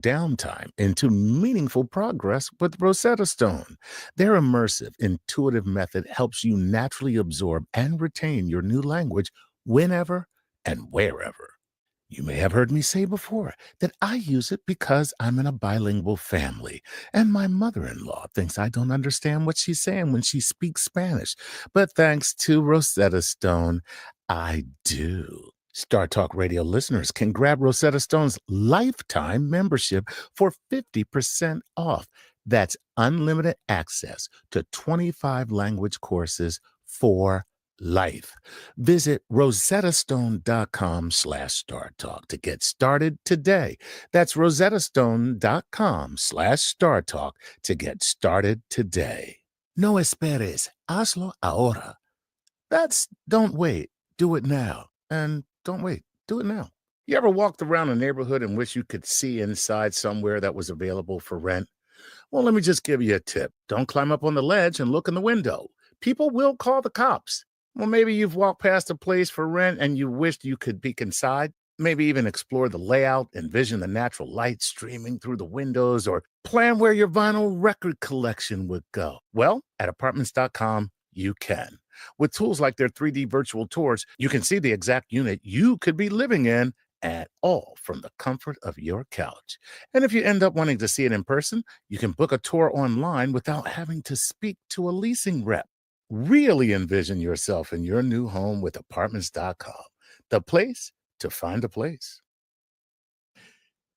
downtime into meaningful progress with Rosetta Stone. Their immersive, intuitive method helps you naturally absorb and retain your new language whenever and wherever. You may have heard me say before that I use it because I'm in a bilingual family, and my mother-in-law thinks I don't understand what she's saying when she speaks Spanish. But thanks to Rosetta Stone, I do. Star Talk Radio listeners can grab Rosetta Stone's lifetime membership for 50% off. That's unlimited access to 25 language courses for life. Visit rosettastone.com/StarTalk to get started today. That's rosettastone.com/StarTalk to get started today. No esperes, hazlo ahora. That's don't wait, do it now. And don't wait, do it now. You ever walked around a neighborhood and wish you could see inside somewhere that was available for rent? Well, let me just give you a tip. Don't climb up on the ledge and look in the window. People will call the cops. Well, maybe you've walked past a place for rent and you wished you could peek inside. Maybe even explore the layout, envision the natural light streaming through the windows, or plan where your vinyl record collection would go. Well, at apartments.com, you can. With tools like their 3D virtual tours, you can see the exact unit you could be living in, and all from the comfort of your couch. And if you end up wanting to see it in person, you can book a tour online without having to speak to a leasing rep. Really envision yourself in your new home with apartments.com, the place to find a place.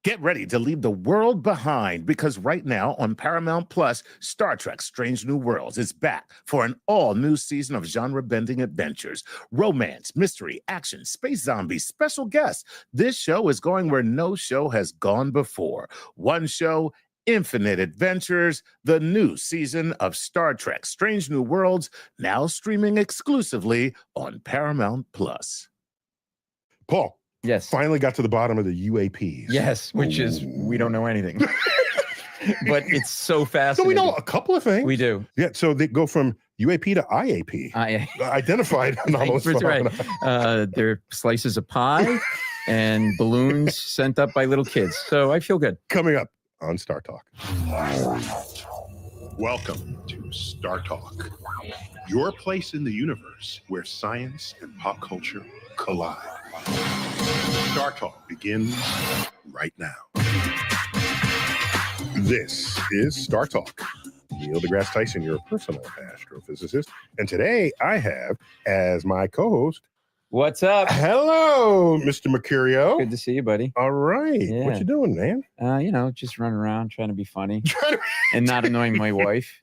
Get ready to leave the world behind, because right now on Paramount Plus, Star Trek Strange New Worlds is back for an all-new season of genre-bending adventures. Romance, mystery, action, space zombies, special guests. This show is going where no show has gone before. One show, infinite adventures. The new season of Star Trek Strange New Worlds, now streaming exclusively on Paramount Plus. Paul. Yes. Finally got to the bottom of the UAPs. Yes, which is, we don't know anything. But it's so fascinating. So we know a couple of things. We do. Yeah, so they go from UAP to IAP. Identified anomalous phenomena. Right. They're slices of pie and balloons sent up by little kids. So I feel good. Coming up on Star Talk. Welcome to Star Talk, your place in the universe where science and pop culture collide. Star Talk begins right now. This is Star Talk. Niel Degrasee Tyson, your personal astrophysicist. And today I have as my co-host. What's up? Hello, Mr. Mercurio. Good to see you, buddy. All right. Yeah. What you doing, man? Just running around trying to be funny and not annoying my wife.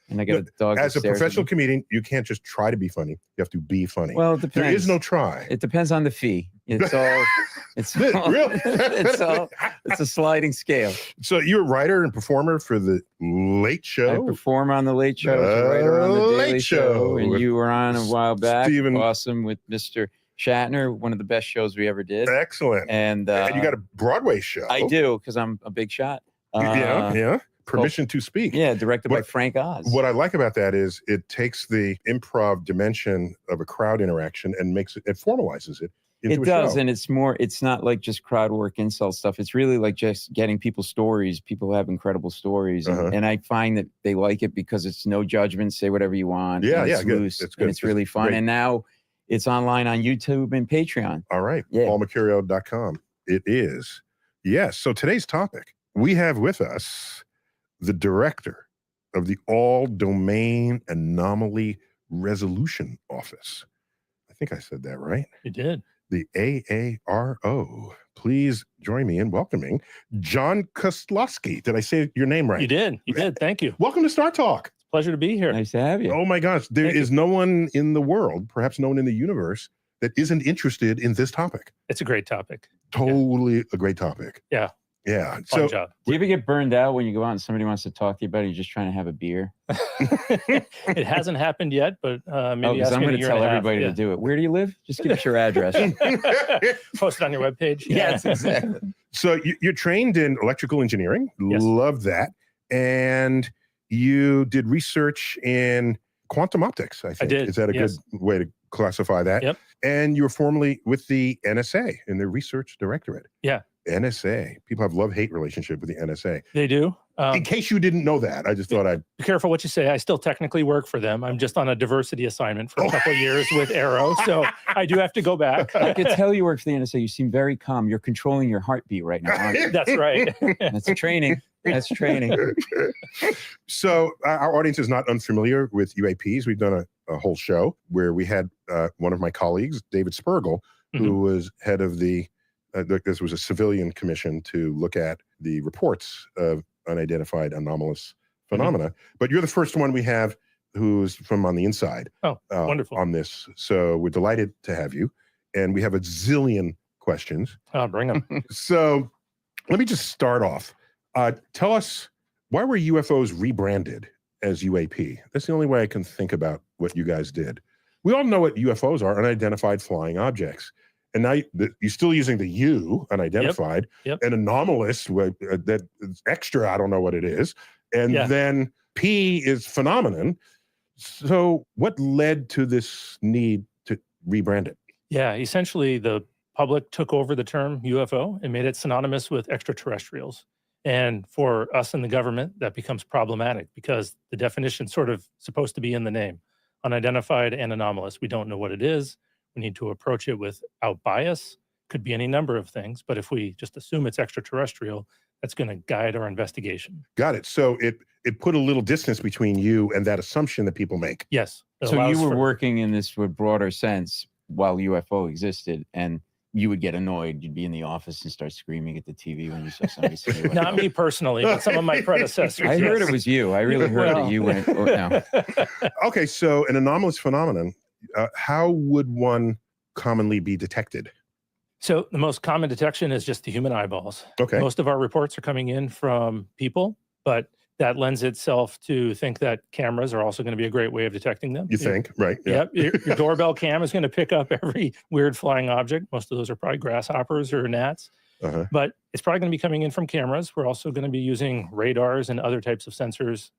And I got a dog. As a professional comedian, you can't just try to be funny. You have to be funny. Well, it depends. There is no try. It depends on the fee. It's all. It's a sliding scale. So you're a writer and performer for the Late Show. I perform on the Late Show. I was a writer on the Daily Show, and you were on a while back. Awesome, with Mr. Shatner, one of the best shows we ever did. Excellent. And you got a Broadway show. I do, because I'm a big shot. Yeah. Permission to Speak. Yeah, directed by Frank Oz. What I like about that is it takes the improv dimension of a crowd interaction and it formalizes it into a show. And it's not like just crowd work, insult stuff. It's really like just getting people's stories. People have incredible stories. And I find that they like it because it's no judgment, say whatever you want. It's loose. It's good. And it's really fun. Great. And now it's online on YouTube and Patreon. All right. PaulMercurio.com. It is. Yes. So today's topic, we have with us the director of the All-Domain Anomaly Resolution Office. I think I said that right. You did. The AARO. Please join me in welcoming Jon Kosloski. Did I say your name right? You did. You did. Thank you. Welcome to Star Talk. It's a pleasure to be here. Nice to have you. Oh my gosh. There is no one in the world, perhaps no one in the universe, that isn't interested in this topic. It's a great topic. Totally a great topic. Yeah. Yeah. Fun job. Do you ever get burned out when you go out and somebody wants to talk to you about it? You're just trying to have a beer? It hasn't happened yet, but maybe I'm going to tell everybody to do it. Where do you live? Just give us your address. Post it on your webpage. Yes, exactly. So you're trained in electrical engineering. Yes. Love that. And you did research in quantum optics, I think. I did. Is that a good way to classify that? Yep. And you were formerly with the NSA in the Research Directorate. Yeah. NSA. People have love-hate relationship with the NSA. They do. In case you didn't know that, I just thought I'd... Be careful what you say. I still technically work for them. I'm just on a diversity assignment for a couple of years with AARO, so I do have to go back. I could tell you work for the NSA. You seem very calm. You're controlling your heartbeat right now, aren't you? That's right. That's training. That's training. So our audience is not unfamiliar with UAPs. We've done a whole show where we had one of my colleagues, David Spergel, who was head of this was a civilian commission to look at the reports of unidentified anomalous phenomena. But you're the first one we have who's from on the inside wonderful. On this. So we're delighted to have you. And we have a zillion questions. Bring them. So let me just start off. Tell us, why were UFOs rebranded as UAP? That's the only way I can think about what you guys did. We all know what UFOs are, unidentified flying objects. And now you're still using the U, unidentified, and anomalous, that is extra, I don't know what it is. And then P is phenomenon. So what led to this need to rebrand it? Yeah, essentially the public took over the term UFO and made it synonymous with extraterrestrials. And for us in the government, that becomes problematic because the definition sort of supposed to be in the name, unidentified and anomalous. We don't know what it is. We need to approach it without bias. Could be any number of things, but if we just assume it's extraterrestrial, that's going to guide our investigation. Got it. So it put a little distance between you and that assumption that people make. Yes. So you were working in this broader sense while UFO existed, and you would get annoyed. You'd be in the office and start screaming at the TV when you saw somebody say UFO. Not me personally, but some of my predecessors. I heard it was you. I really heard that you went, no. Okay, so an anomalous phenomenon, how would one commonly be detected? So the most common detection is just the human eyeballs. Okay. Most of our reports are coming in from people, but that lends itself to think that cameras are also going to be a great way of detecting them. You think, right? Yep. Your doorbell cam is going to pick up every weird flying object. Most of those are probably grasshoppers or gnats. But it's probably going to be coming in from cameras. We're also going to be using radars and other types of sensors,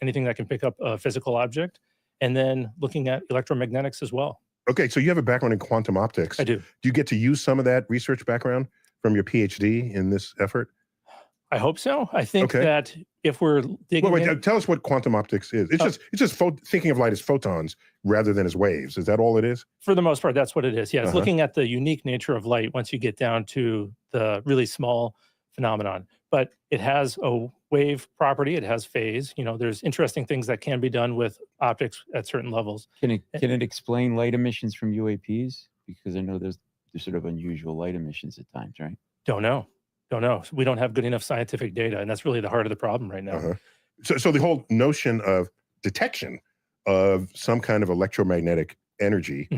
anything that can pick up a physical object, and then looking at electromagnetics as well. Okay, so you have a background in quantum optics. I do. Do you get to use some of that research background from your PhD in this effort? I hope so. I think that if we're digging in, tell us what quantum optics is. It's just thinking of light as photons rather than as waves. Is that all it is? For the most part, that's what it is. Yeah, it's looking at the unique nature of light once you get down to the really small phenomenon. But it has a wave property. It has phase. You know, there's interesting things that can be done with optics at certain levels. Can it explain light emissions from UAPs? Because I know there's sort of unusual light emissions at times, right? Don't know. We don't have good enough scientific data, and that's really the heart of the problem right now. So the whole notion of detection of some kind of electromagnetic energy,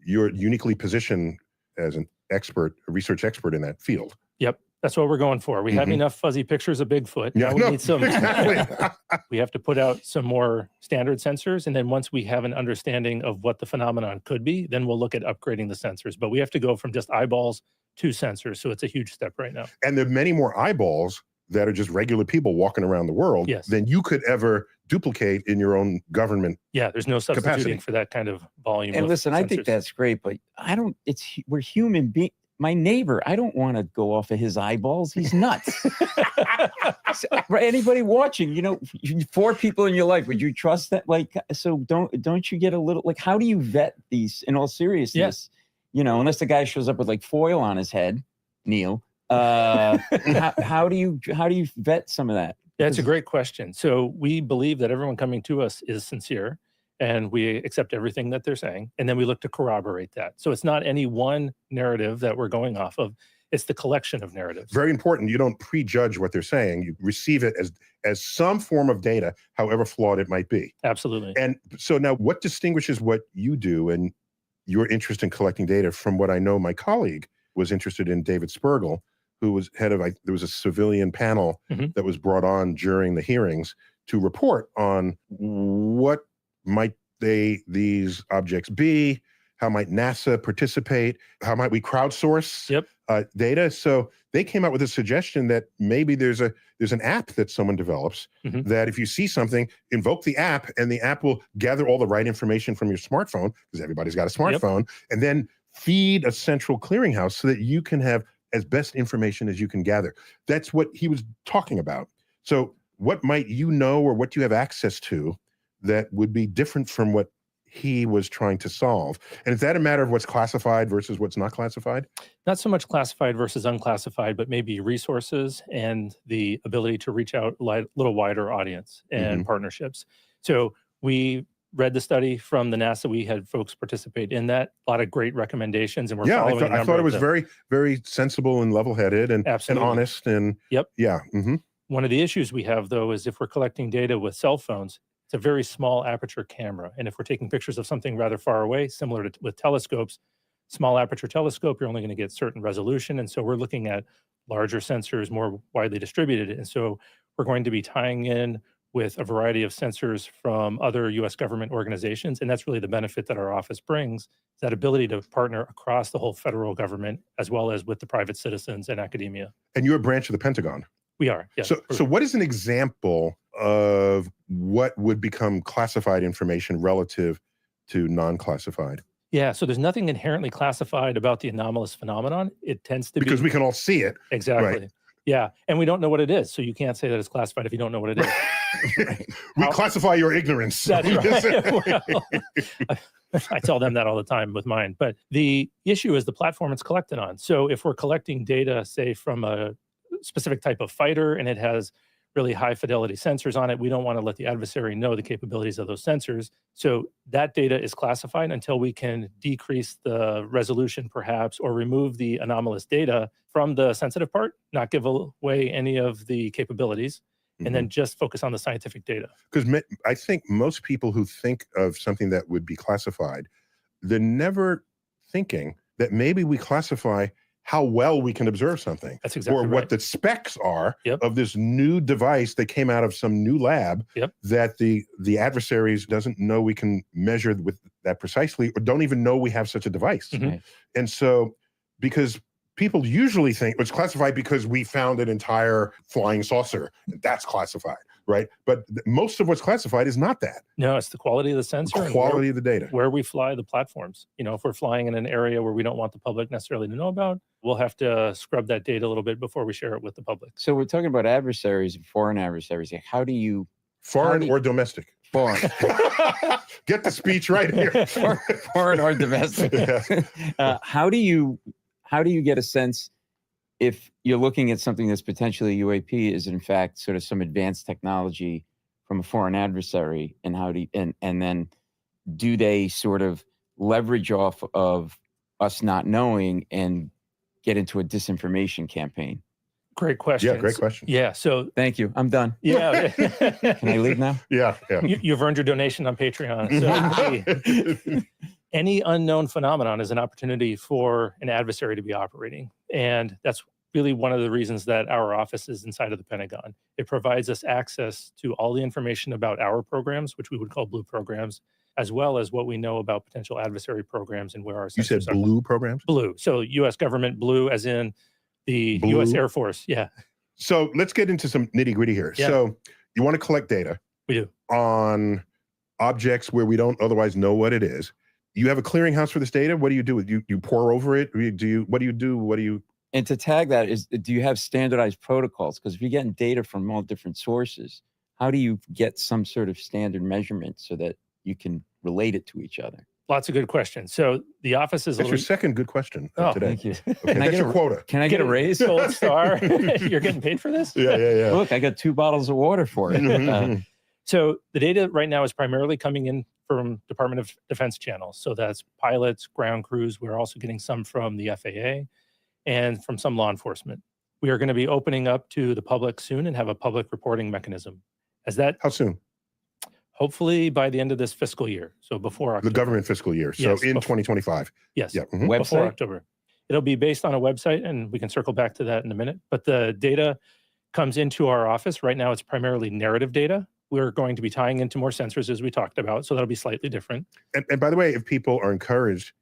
you're uniquely positioned as an expert, a research expert in that field. Yep. That's what we're going for. We have enough fuzzy pictures of Bigfoot. Now we need some. We have to put out some more standard sensors. And then once we have an understanding of what the phenomenon could be, then we'll look at upgrading the sensors. But we have to go from just eyeballs to sensors. So it's a huge step right now. And there are many more eyeballs that are just regular people walking around the world than you could ever duplicate in your own government. Yeah, there's no substituting for that kind of volume. And listen, I think that's great, but we're human beings. My neighbor, I don't want to go off of his eyeballs. He's nuts. Anybody watching, 4 people in your life, would you trust that? So don't you get a little, how do you vet these in all seriousness? Yes. Unless the guy shows up with foil on his head, Neil, how do you vet some of that? That's a great question. So we believe that everyone coming to us is sincere, and we accept everything that they're saying, and then we look to corroborate that. So it's not any one narrative that we're going off of. It's the collection of narratives. Very important. You don't prejudge what they're saying. You receive it as some form of data, however flawed it might be. Absolutely. And so now what distinguishes what you do and your interest in collecting data from what I know my colleague was interested in, David Spergel, who was head of, there was a civilian panel that was brought on during the hearings to report on what might these objects be, how might NASA participate, how might we crowdsource data. So they came out with a suggestion that maybe there's an app that someone develops that if you see something, invoke the app, and the app will gather all the right information from your smartphone, because everybody's got a smartphone, and then feed a central clearinghouse so that you can have as best information as you can gather. That's what he was talking about. So what might you know or what you have access to that would be different from what he was trying to solve? And is that a matter of what's classified versus what's not classified? Not so much classified versus unclassified, but maybe resources and the ability to reach out a little wider audience and partnerships. So we read the study from the NASA. We had folks participate in that. A lot of great recommendations, and we're following. I thought it was very, very sensible and level-headed and honest. And one of the issues we have, though, is if we're collecting data with cell phones, it's a very small aperture camera, and if we're taking pictures of something rather far away, similar to with telescopes, small aperture telescope, you're only going to get certain resolution, and so we're looking at larger sensors, more widely distributed, and so we're going to be tying in with a variety of sensors from other U.S. government organizations. And that's really the benefit that our office brings, that ability to partner across the whole federal government, as well as with the private citizens and academia. And you're a branch of the Pentagon. We are, yes. So what is an example of what would become classified information relative to non-classified? Yeah, so there's nothing inherently classified about the anomalous phenomenon. It tends to be... Because we can all see it. Exactly. Right. Yeah, and we don't know what it is, so you can't say that it's classified if you don't know what it is. We classify your ignorance. That's right. Well, I tell them that all the time with mine. But the issue is the platform it's collected on. So if we're collecting data, say, from a specific type of fighter, and it has really high fidelity sensors on it, we don't want to let the adversary know the capabilities of those sensors. So that data is classified until we can decrease the resolution perhaps, or remove the anomalous data from the sensitive part, not give away any of the capabilities, and then just focus on the scientific data. Because I think most people who think of something that would be classified, they're never thinking that maybe we classify how well we can observe something. That's exactly or right. what the specs are of this new device that came out of some new lab that the adversaries doesn't know we can measure with that precisely, or don't even know we have such a device. And so, because people usually think it's classified because we found an entire flying saucer, that's classified, right? But most of what's classified is not that. No, it's the quality of the sensor, the quality of the data, where we fly the platforms. You know, if we're flying in an area where we don't want the public necessarily to know about, we'll have to scrub that data a little bit before we share it with the public. So we're talking about adversaries, foreign adversaries. How do you... Foreign or domestic? Foreign. Get the speech right here. Foreign or domestic. How do you get a sense if you're looking at something that's potentially UAP is in fact sort of some advanced technology from a foreign adversary, and how do you, and then do they sort of leverage off of us not knowing and get into a disinformation campaign? Great question. Yeah, great question. Yeah, so thank you. I'm done. Yeah. Can I leave now? Yeah. You've earned your donation on Patreon. So any unknown phenomenon is an opportunity for an adversary to be operating. And that's really one of the reasons that our office is inside of the Pentagon. It provides us access to all the information about our programs, which we would call blue programs, as well as what we know about potential adversary programs and where our sensors You said blue programs? Blue. So U.S. government blue, as in the blue? U.S. Air Force. Yeah. So let's get into some nitty gritty here. Yeah. So you want to collect data. We do. On objects where we don't otherwise know what it is. You have a clearinghouse for this data. What do you do? You pour over it? What do you do? And to tag that is, do you have standardized protocols? Because if you're getting data from all different sources, how do you get some sort of standard measurement so that you can relate it to each other? Lots of good questions. So the office is That's your second good question today. Thank you. Okay, that's your quota. Can I get a raise? Gold star. You're getting paid for this? Yeah. Look, I got 2 bottles of water for it. So the data right now is primarily coming in from Department of Defense channels. So that's pilots, ground crews. We're also getting some from the FAA and from some law enforcement. We are going to be opening up to the public soon and have a public reporting mechanism. How soon? Hopefully by the end of this fiscal year. So before October. The government fiscal year. So Yes, in 2025. Yes. Yeah. Website? Before October. It'll be based on a website, and we can circle back to that in a minute. But the data comes into our office. Right now, it's primarily narrative data. We're going to be tying into more sensors, as we talked about, so that'll be slightly different. And by the way, if people are encouraged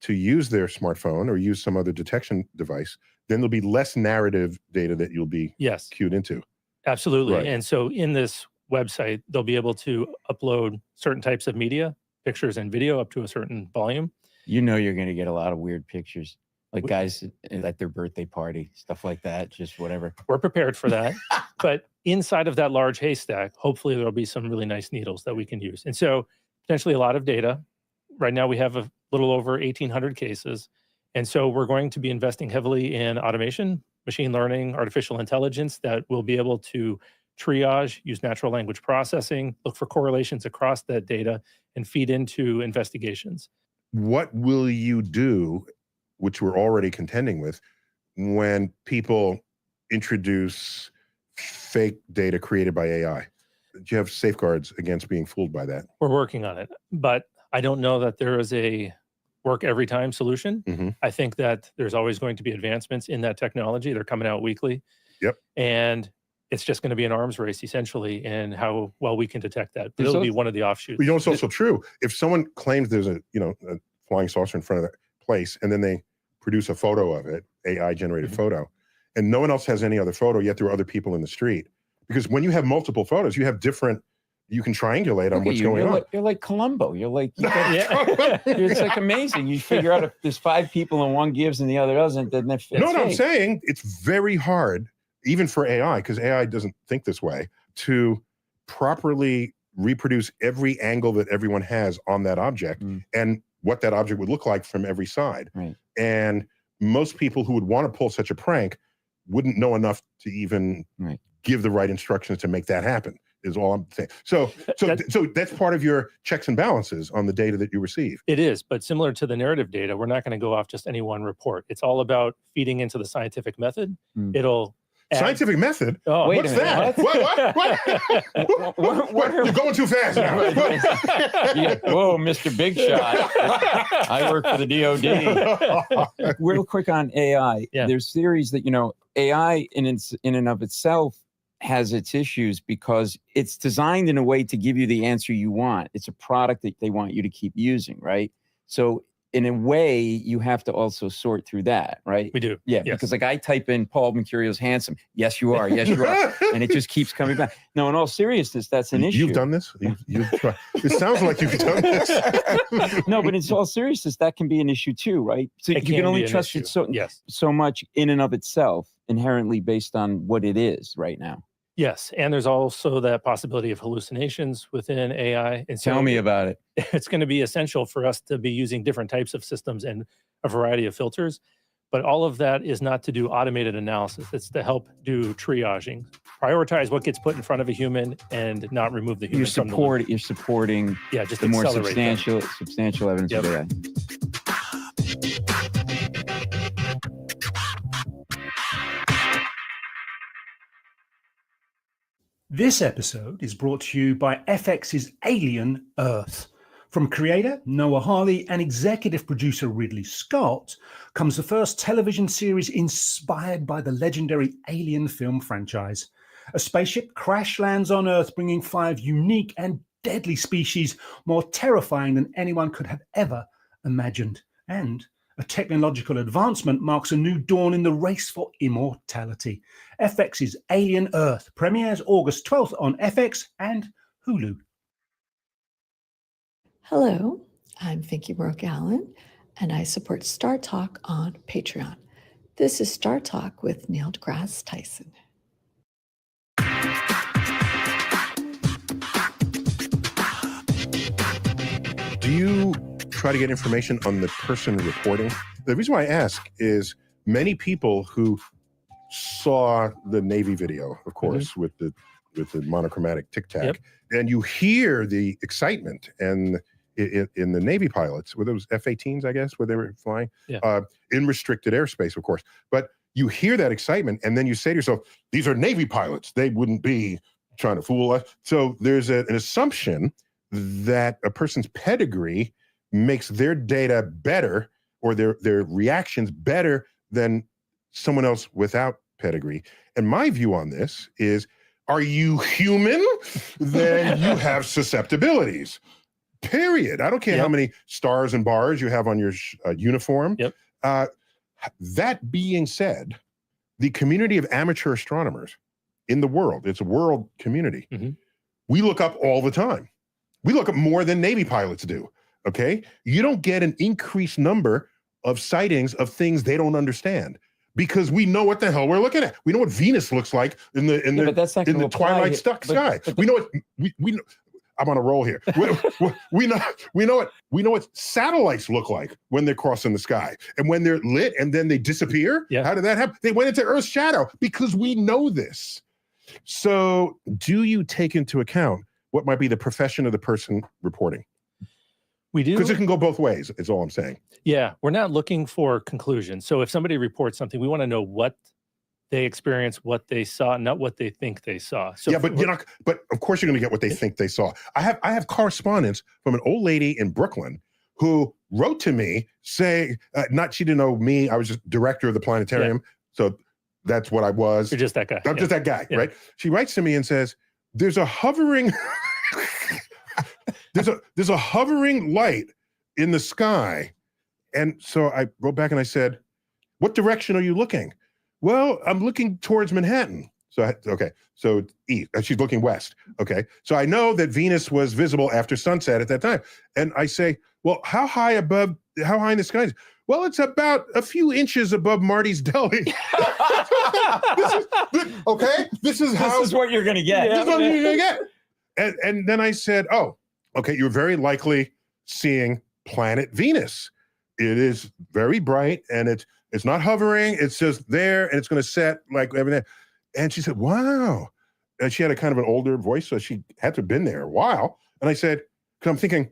to use their smartphone or use some other detection device, then there'll be less narrative data that you'll be cued into. Absolutely. Right. And so in this website, they'll be able to upload certain types of media, pictures and video up to a certain volume. You know you're going to get a lot of weird pictures. Like guys at their birthday party, stuff like that, just whatever. We're prepared for that. But inside of that large haystack, hopefully there'll be some really nice needles that we can use. And so potentially a lot of data. Right now we have a little over 1,800 cases. And so we're going to be investing heavily in automation, machine learning, artificial intelligence that will be able to triage, use natural language processing, look for correlations across that data, and feed into investigations. What will you do, which we're already contending with, when people introduce fake data created by AI? Do you have safeguards against being fooled by that? We're working on it, but I don't know that there is a work every time solution. Mm-hmm. I think that there's always going to be advancements in that technology. They're coming out weekly. Yep. And it's just going to be an arms race essentially in how well we can detect that. But it'll be one of the offshoots. But you know, it's also true. If someone claims there's a flying saucer in front of that place and then they produce a photo of it, AI generated photo, and no one else has any other photo, yet there are other people in the street. Because when you have multiple photos, you have different, you can triangulate on what's going on. You're like Columbo. You're like, it's like amazing. You figure out if there's 5 people and one gives and the other doesn't, then that's No, I'm saying it's very hard, even for AI, because AI doesn't think this way, to properly reproduce every angle that everyone has on that object and what that object would look like from every side. Right. And most people who would want to pull such a prank wouldn't know enough to even give the right instructions to make that happen, is all I'm saying. So that's part of your checks and balances on the data that you receive. It is, but similar to the narrative data, we're not going to go off just any one report. It's all about feeding into the scientific method. It'll Scientific method? Oh, what's that? What? You're going too fast now. Whoa, Mr. Big Shot. I work for the DOD. Real quick on AI. Yeah. There's theories that, AI in and of itself has its issues because it's designed in a way to give you the answer you want. It's a product that they want you to keep using, right? So in a way, you have to also sort through that, right? We do. Yeah, yes. because like I type in Paul Mercurio's handsome. Yes, you are. Yes, you are. And it just keeps coming back. No, in all seriousness, that's an issue. You've done this? You've tried. It sounds like you've done this. No, but in all seriousness, that can be an issue too, right? So you can only trust it so much in and of itself, inherently based on what it is right now. Yes, and there's also that possibility of hallucinations within AI. And so tell me about it. It's going to be essential for us to be using different types of systems and a variety of filters. But all of that is not to do automated analysis. It's to help do triaging, prioritize what gets put in front of a human and not remove the human. You're supporting just the more substantial evidence of AI. This episode is brought to you by FX's Alien Earth. From creator Noah Hawley and executive producer Ridley Scott comes the first television series inspired by the legendary Alien film franchise. A spaceship crash lands on Earth, bringing 5 unique and deadly species more terrifying than anyone could have ever imagined. And a technological advancement marks a new dawn in the race for immortality. FX's Alien Earth premieres August 12th on FX and Hulu. Hello, I'm Finky Brook-Allen, and I support Star Talk on Patreon. This is Star Talk with Niel Degrasee Tyson. Do you try to get information on the person reporting? The reason why I ask is many people who saw the Navy video, of course, with the monochromatic tic-tac, and you hear the excitement and in the Navy pilots, were those F-18s, I guess, where they were flying, in restricted airspace, of course. But you hear that excitement, and then you say to yourself, these are Navy pilots. They wouldn't be trying to fool us. So there's an assumption that a person's pedigree makes their data better or their reactions better than someone else without pedigree. And my view on this is, are you human? Then you have susceptibilities. Period. I don't care how many stars and bars you have on your uniform. That being said, the community of amateur astronomers in the world, it's a world community. We look up all the time. We look up more than Navy pilots do, okay? You don't get an increased number of sightings of ththings they don't understand. Because we know what the hell we're looking at. We know what Venus looks like in the twilight sky. We know what I'm on a roll here. We know what satellites look like when they're crossing the sky and when they're lit and then they disappear. Yeah. How did that happen? They went into Earth's shadow because we know this. So, do you take into account what might be the profession of the person reporting? We do. Because it can go both ways, is all I'm saying. Yeah, we're not looking for conclusions. So if somebody reports something, we want to know what they experienced, what they saw, not what they think they saw. So yeah, but but of course you're going to get what they think they saw. I have correspondence from an old lady in Brooklyn who wrote to me saying, she didn't know me. I was just director of the planetarium. Yeah. So that's what I was. You're just that guy. I'm just that guy, right? She writes to me and says, there's a hovering... There's a hovering light in the sky. And so I wrote back and I said, what direction are you looking? Well, I'm looking towards Manhattan. So, so east. She's looking west. Okay. So I know that Venus was visible after sunset at that time. And I say, well, how high in the sky is it? Well, it's about a few inches above Marty's Deli. This is what you're going to get. This is what you're going to get. And then I said, oh, okay, you're very likely seeing planet Venus. It is very bright and it's not hovering. It's just there and it's going to set like everything. And she said, wow. And she had a kind of an older voice, so she had to have been there a while. And I said, because I'm thinking,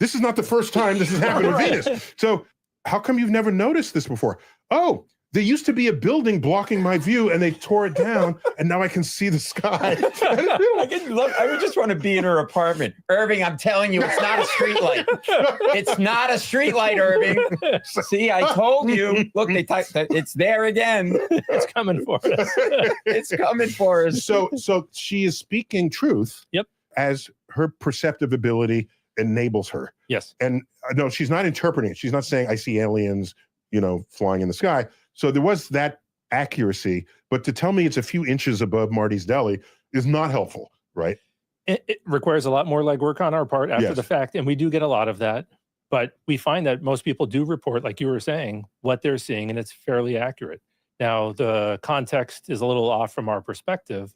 this is not the first time this has happened to Venus. So how come you've never noticed this before? Oh, there used to be a building blocking my view and they tore it down and now I can see the sky. I would just want to be in her apartment. Irving, I'm telling you, it's not a street light. It's not a street light, Irving. See, I told you. Look, they typed that. It's there again. It's coming for us. It's coming for us. So she is speaking truth. Yep. As her perceptive ability enables her. Yes. And no, she's not interpreting it. She's not saying, I see aliens, flying in the sky. So there was that accuracy, but to tell me it's a few inches above Marty's Deli is not helpful, right? It requires a lot more legwork on our part after the fact, and we do get a lot of that. But we find that most people do report, like you were saying, what they're seeing, and it's fairly accurate. Now, the context is a little off from our perspective,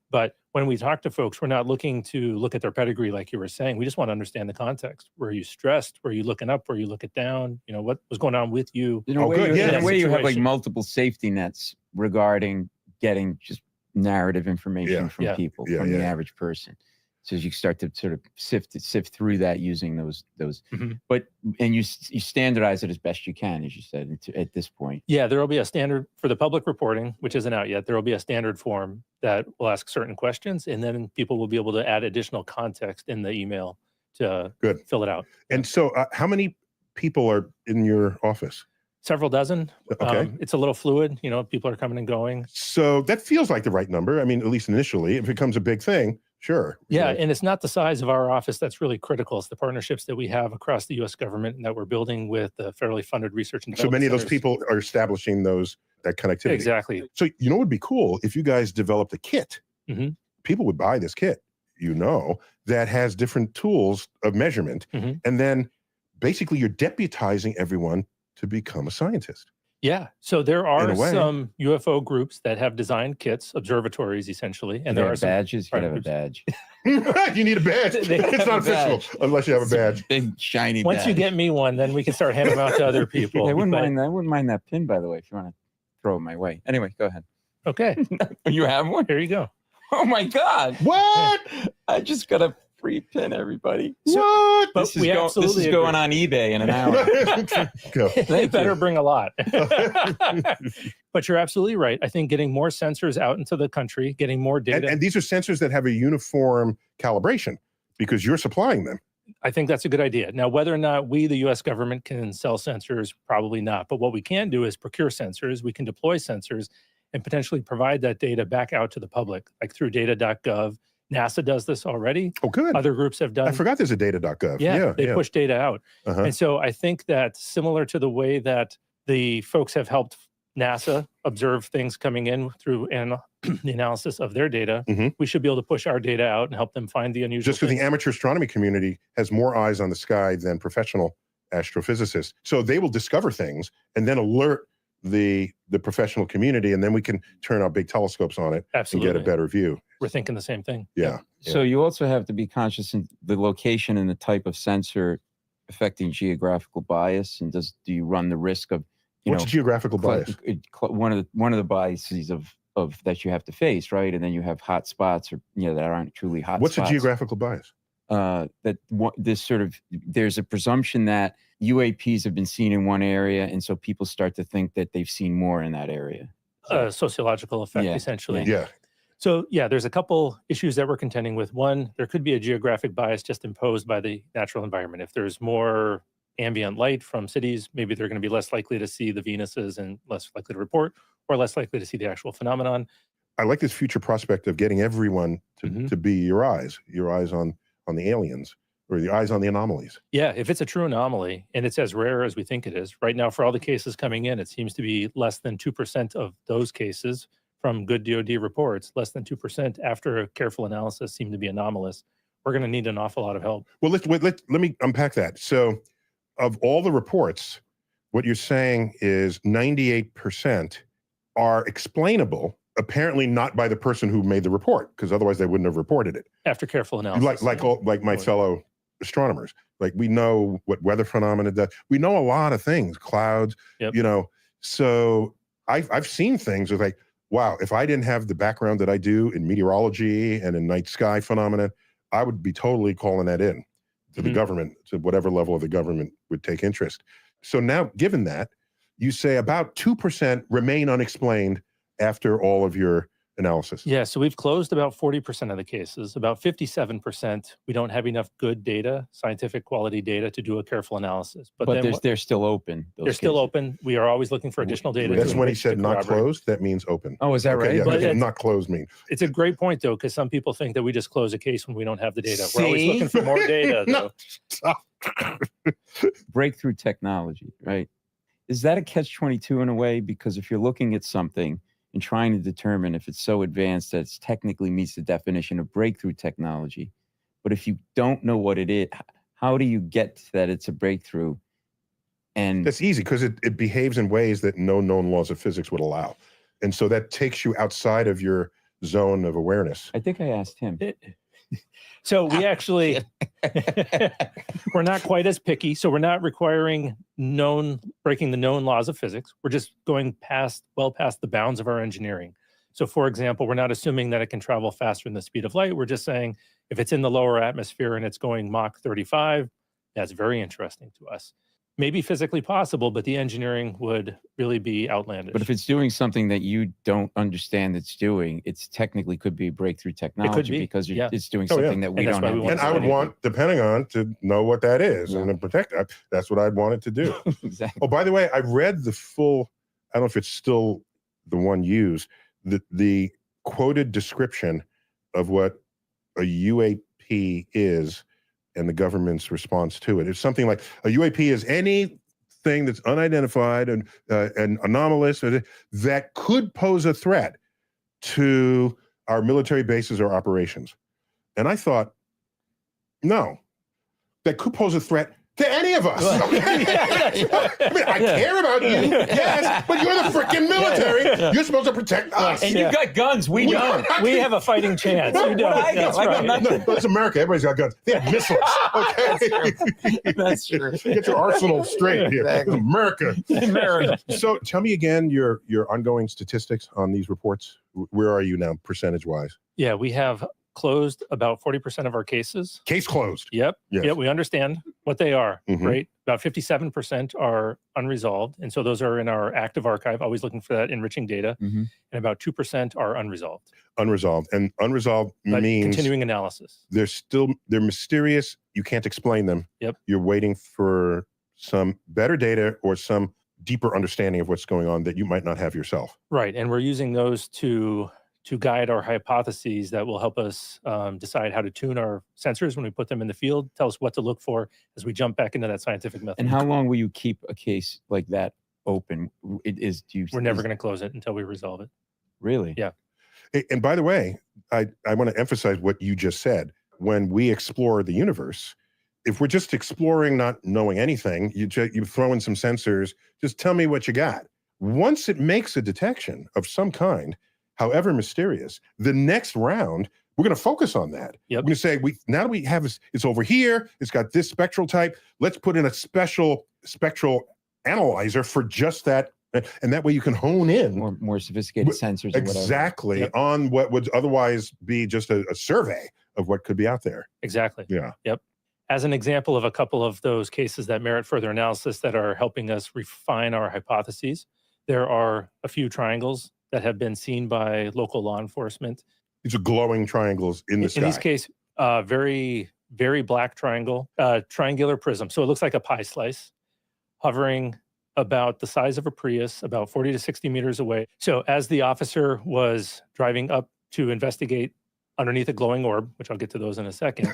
but when we talk to folks, we're not looking to look at their pedigree, like you were saying. We just want to understand the context. Were you stressed? Were you looking up? Were you looking down? What was going on with you? In a way, you have like multiple safety nets regarding getting just narrative information from people, from the average person. So as you start to sort of sift through that using those, and you standardize it as best you can, as you said, at this point. Yeah, there will be a standard for the public reporting, which isn't out yet. There will be a standard form that will ask certain questions, and then people will be able to add additional context in the email to fill it out. And so how many people are in your office? Several dozen. Okay. It's a little fluid. People are coming and going. So that feels like the right number. I mean, at least initially. If it becomes a big thing, sure. Yeah, and it's not the size of our office that's really critical. It's the partnerships that we have across the U.S. government and that we're building with the federally funded research and development. So many of those people are establishing that connectivity. Exactly. So what would be cool if you guys developed a kit? People would buy this kit, that has different tools of measurement, and then basically you're deputizing everyone to become a scientist. Yeah. So there are some UFO groups that have designed kits, observatories essentially. And there are badges. You gotta have a badge. You need a badge. It's not official unless you have a badge. Big shiny badge. Once you get me one, then we can start handing them out to other people. I wouldn't mind that pin, by the way, if you want to throw it my way. Anyway, go ahead. Okay. You have one? Here you go. Oh my God. What? I just got a free pin, everybody. What? But this is going on eBay in an hour. They better bring a lot. But you're absolutely right. I think getting more sensors out into the country, getting more data. And these are sensors that have a uniform calibration because you're supplying them. I think that's a good idea. Now, whether or not we, the U.S. government, can sell sensors, probably not. But what we can do is procure sensors. We can deploy sensors and potentially provide that data back out to the public, like through data.gov. NASA does this already. Oh, good. Other groups have done. I forgot there's a data.gov. Yeah, they push data out. And so I think that similar to the way that the folks have helped NASA observe things coming in through the analysis of their data, we should be able to push our data out and help them find the unusual Just because the amateur astronomy community has more eyes on the sky than professional astrophysicists. So they will discover things and then alert the professional community, and then we can turn our big telescopes on it Absolutely. and get a better view. We're thinking the same thing. Yeah. So you also have to be conscious in the location and the type of sensor affecting geographical bias, and do you run the risk of what's geographical bias? One of the biases of that you have to face, right? And then you have hot spots, or that aren't truly hot What's spots. a geographical bias? There's a presumption that UAPs have been seen in one area, and so people start to think that they've seen more in that area. Sociological effect, essentially. Yeah. So there's a couple issues that we're contending with. One, there could be a geographic bias just imposed by the natural environment. If there's more ambient light from cities, maybe they're going to be less likely to see the Venuses and less likely to report, or less likely to see the actual phenomenon. I like this future prospect of getting everyone to be your eyes on the aliens, or the eyes on the anomalies. Yeah, if it's a true anomaly and it's as rare as we think it is, right now for all the cases coming in, it seems to be less than 2% of those cases from good DoD reports, less than 2% after a careful analysis seem to be anomalous. We're going to need an awful lot of help. Well, let me unpack that. So of all the reports, what you're saying is 98% are explainable, apparently not by the person who made the report, because otherwise they wouldn't have reported it. After careful analysis. Like my fellow astronomers. Like, we know what weather phenomena does. We know a lot of things, clouds, So I've seen things with like, wow, if I didn't have the background that I do in meteorology and in night sky phenomena, I would be totally calling that in to the government, to whatever level of the government would take interest. So now, given that, you say about 2% remain unexplained after all of your analysis. Yeah, so we've closed about 40% of the cases. About 57%, we don't have enough good data, scientific quality data, to do a careful analysis. But they're still open. They're still open. We are always looking for additional data. That's when he said not closed. That means open. Oh, is that right? Yeah, But not closed means. It's a great point, though, because some people think that we just close a case when we don't have the data. We're always looking for more data, though. Breakthrough technology, right? Is that a catch-22 in a way? Because if you're looking at something and trying to determine if it's so advanced that it technically meets the definition of breakthrough technology, but if you don't know what it is, how do you get that it's a breakthrough? And that's easy, because it behaves in ways that no known laws of physics would allow. And so that takes you outside of your zone of awareness. I think I asked him. So we actually, we're not quite as picky. So we're not requiring breaking the known laws of physics. We're just going well past the bounds of our engineering. So for example, we're not assuming that it can travel faster than the speed of light. We're just saying if it's in the lower atmosphere and it's going Mach 35, that's very interesting to us. Maybe physically possible, but the engineering would really be outlandish. But if it's doing something that you don't understand it's doing, it's technically could be breakthrough technology, because it's doing something that we don't have. And I would want the Pentagon to know what that is and then protect that. That's what I'd want it to do. Exactly. Oh, by the way, I read the full, I don't know if it's still the one used, the quoted description of what a UAP is and the government's response to it. It's something like, a UAP is anything that's unidentified and anomalous that could pose a threat to our military bases or operations. And I thought, no, that could pose a threat to any of us. Okay? I mean, I care about you, yes, but you're the freaking military. You're supposed to protect us. And you've got guns. We don't. We have a fighting chance. You don't. That's right. No, but it's America. Everybody's got guns. They have missiles. Okay, that's true. Get your arsenal straight here. Exactly. America. So tell me again your ongoing statistics on these reports. Where are you now, percentage-wise? Yeah, we have closed about 40% of our cases. Case closed. Yep. Yes. Yep. We understand what they are, right? About 57% are unresolved. And so those are in our active archive, always looking for that enriching data. And about 2% are unresolved. Unresolved. And unresolved means continuing analysis. They're mysterious. You can't explain them. Yep. You're waiting for some better data or some deeper understanding of what's going on that you might not have yourself. Right. And we're using those to guide our hypotheses that will help us decide how to tune our sensors when we put them in the field, tell us what to look for as we jump back into that scientific method. And how long will you keep a case like that open? We're never going to close it until we resolve it. Really? Yeah. And by the way, I want to emphasize what you just said. When we explore the universe, if we're just exploring, not knowing anything, you throw in some sensors, just tell me what you got. Once it makes a detection of some kind, however mysterious, the next round, we're going to focus on that. Yep. We're going to say, now that we have it's over here, it's got this spectral type, let's put in a special spectral analyzer for just that. And that way you can hone in more sophisticated sensors. Exactly. Yep. On what would otherwise be just a survey of what could be out there. Exactly. Yeah. Yep. As an example of a couple of those cases that merit further analysis that are helping us refine our hypotheses, there are a few triangles that have been seen by local law enforcement. These are glowing triangles in the sky. In this case, very, very black triangle, triangular prism. So it looks like a pie slice hovering about the size of a Prius, about 40 to 60 meters away. So as the officer was driving up to investigate underneath a glowing orb, which I'll get to those in a second.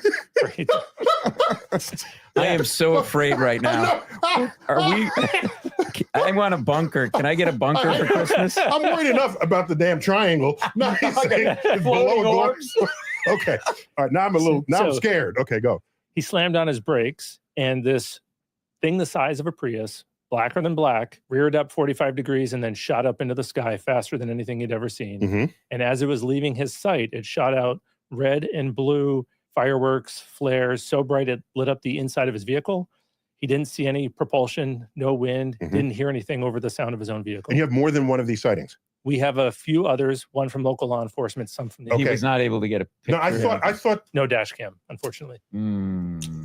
I am so afraid right now. I want a bunker. Can I get a bunker for Christmas? I'm worried enough about the damn triangle. Not floating orbs. Okay. All right. Now I'm scared. Okay, go. He slammed on his brakes, and this thing the size of a Prius, blacker than black, reared up 45 degrees and then shot up into the sky faster than anything he'd ever seen. Mm-hmm. And as it was leaving his sight, it shot out red and blue fireworks, flares, so bright it lit up the inside of his vehicle. He didn't see any propulsion, no wind, didn't hear anything over the sound of his own vehicle. And you have more than one of these sightings? We have a few others, one from local law enforcement, some from the... He was not able to get a picture. No, I thought... No dash cam, unfortunately.